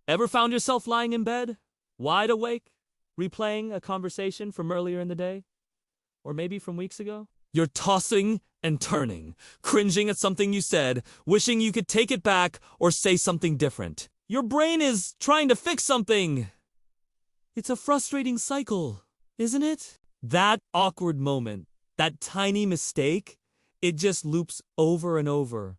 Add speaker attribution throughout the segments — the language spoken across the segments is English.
Speaker 1: Ever found yourself lying in bed, wide awake, replaying a conversation from earlier in the day? Or maybe from weeks ago? You're tossing and turning, cringing at something you said, wishing you could take it back or say something different. Your brain is trying to fix something. It's a frustrating cycle, isn't it? That awkward moment, that tiny mistake, it just loops over and over.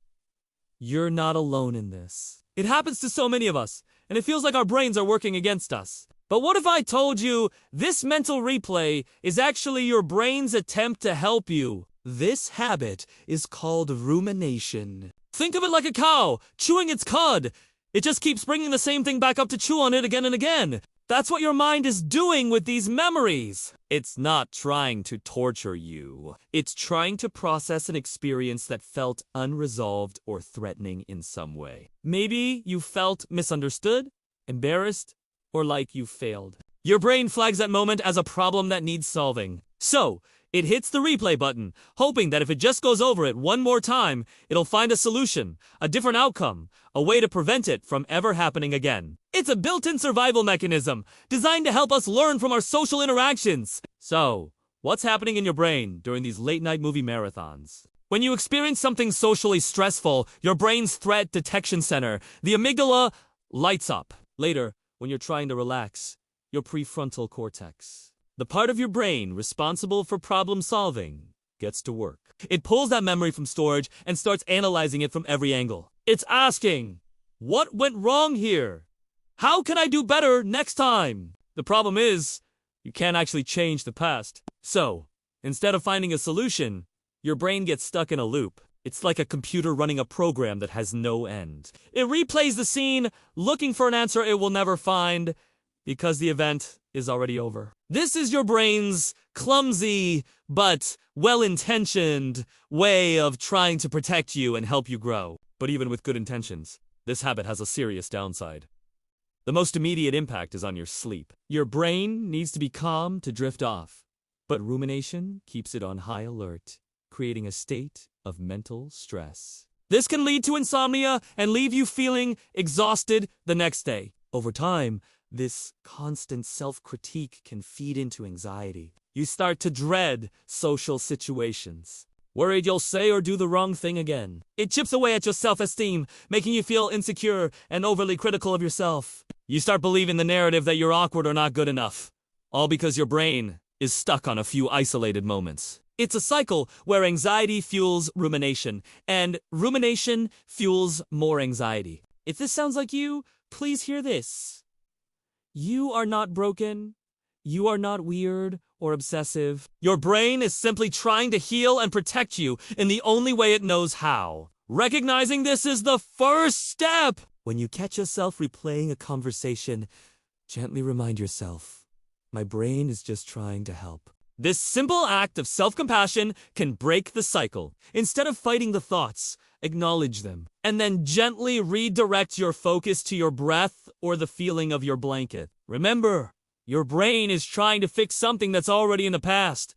Speaker 1: You're not alone in this. It happens to so many of us, and it feels like our brains are working against us. But what if I told you this mental replay is actually your brain's attempt to help you? This habit is called rumination. Think of it like a cow chewing its cud. It just keeps bringing the same thing back up to chew on it again and again. That's what your mind is doing with these memories. It's not trying to torture you. It's trying to process an experience that felt unresolved or threatening in some way. Maybe you felt misunderstood, embarrassed, or like you failed. Your brain flags that moment as a problem that needs solving. So, it hits the replay button, hoping that if it just goes over it one more time, it'll find a solution, a different outcome, a way to prevent it from ever happening again. It's a built-in survival mechanism, designed to help us learn from our social interactions. So, what's happening in your brain during these late-night movie marathons? When you experience something socially stressful, your brain's threat detection center, the amygdala, lights up. Later, when you're trying to relax, your prefrontal cortex, the part of your brain responsible for problem solving, gets to work. It pulls that memory from storage and starts analyzing it from every angle. It's asking, what went wrong here? How can I do better next time? The problem is, you can't actually change the past. So, instead of finding a solution, your brain gets stuck in a loop. It's like a computer running a program that has no end. It replays the scene, looking for an answer it will never find, because the event is already over. This is your brain's clumsy but well-intentioned way of trying to protect you and help you grow. But even with good intentions, this habit has a serious downside. The most immediate impact is on your sleep. Your brain needs to be calm to drift off, but rumination keeps it on high alert, creating a state of mental stress. This can lead to insomnia and leave you feeling exhausted the next day. Over time, this constant self-critique can feed into anxiety. You start to dread social situations, worried you'll say or do the wrong thing again. It chips away at your self-esteem, making you feel insecure and overly critical of yourself. You start believing the narrative that you're awkward or not good enough, all because your brain is stuck on a few isolated moments. It's a cycle where anxiety fuels rumination, and rumination fuels more anxiety. If this sounds like you, please hear this. You are not broken. You are not weird or obsessive. Your brain is simply trying to heal and protect you in the only way it knows how. Recognizing this is the first step. When you catch yourself replaying a conversation, gently remind yourself, my brain is just trying to help. This simple act of self-compassion can break the cycle. Instead of fighting the thoughts, acknowledge them, and then gently redirect your focus to your breath or the feeling of your blanket. Remember, your brain is trying to fix something that's already in the past.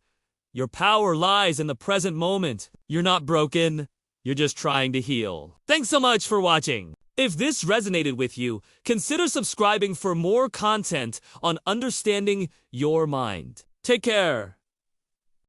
Speaker 1: Your power lies in the present moment. You're not broken. You're just trying to heal. Thanks so much for watching. If this resonated with you, consider subscribing for more content on understanding your mind. Take care.